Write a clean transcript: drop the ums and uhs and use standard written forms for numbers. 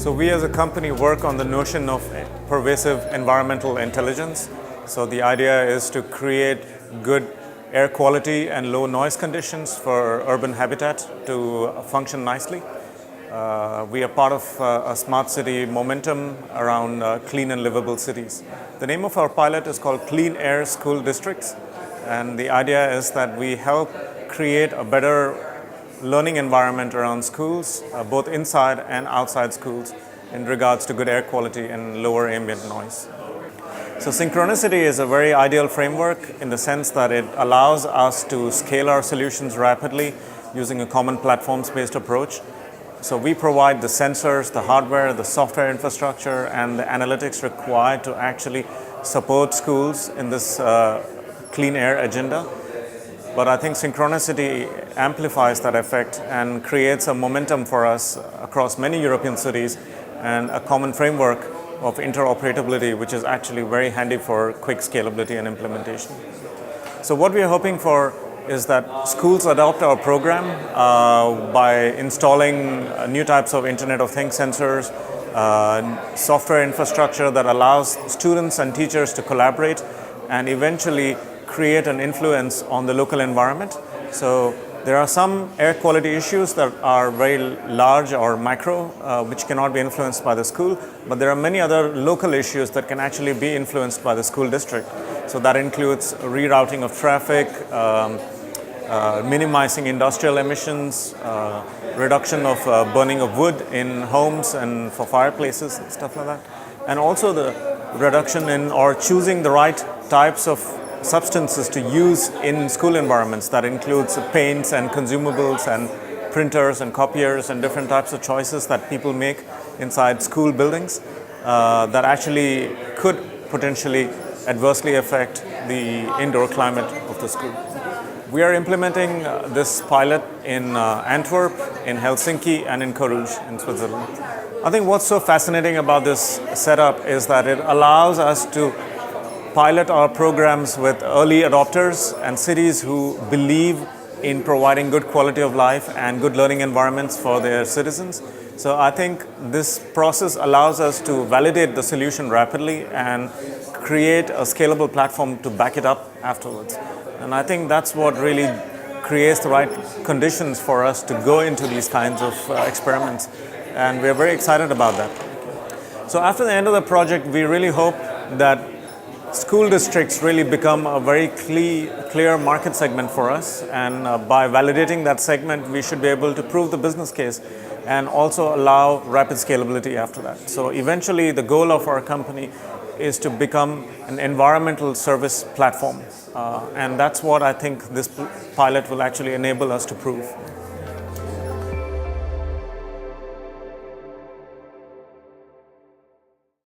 So we as a company work on the notion of pervasive environmental intelligence. So the idea is to create good air quality and low noise conditions for urban habitat to function nicely. We are part of a smart city momentum around clean and livable cities. The name of our pilot is called Clean Air School Districts, and the idea is that we help create a better learning environment around schools, both inside and outside schools, in regards to good air quality and lower ambient noise. So SynchroniCity is a very ideal framework in the sense that it allows us to scale our solutions rapidly using a common platforms-based approach. So we provide the sensors, the hardware, the software infrastructure, and the analytics required to actually support schools in this clean air agenda. But I think SynchroniCity amplifies that effect and creates a momentum for us across many European cities and a common framework of interoperability, which is actually very handy for quick scalability and implementation. So what we are hoping for is that schools adopt our program by installing new types of Internet of Things sensors, software infrastructure that allows students and teachers to collaborate and eventually create an influence on the local environment. So there are some air quality issues that are very large or micro, which cannot be influenced by the school, but there are many other local issues that can actually be influenced by the school district. So that includes rerouting of traffic, minimizing industrial emissions, reduction of burning of wood in homes and for fireplaces and stuff like that. And also the reduction in or choosing the right types of substances to use in school environments. That includes paints and consumables and printers and copiers and different types of choices that people make inside school buildings that actually could potentially adversely affect the indoor climate of the school. We are implementing this pilot in Antwerp, in Helsinki, and in Carouge in Switzerland. I think what's so fascinating about this setup is that it allows us to pilot our programs with early adopters and cities who believe in providing good quality of life and good learning environments for their citizens. So I think this process allows us to validate the solution rapidly and create a scalable platform to back it up afterwards. And I think that's what really creates the right conditions for us to go into these kinds of experiments. And we're very excited about that. So after the end of the project, we really hope that school districts really become a very clear market segment for us, and by validating that segment, we should be able to prove the business case and also allow rapid scalability after that. So eventually, the goal of our company is to become an environmental service platform, and that's what I think this pilot will actually enable us to prove.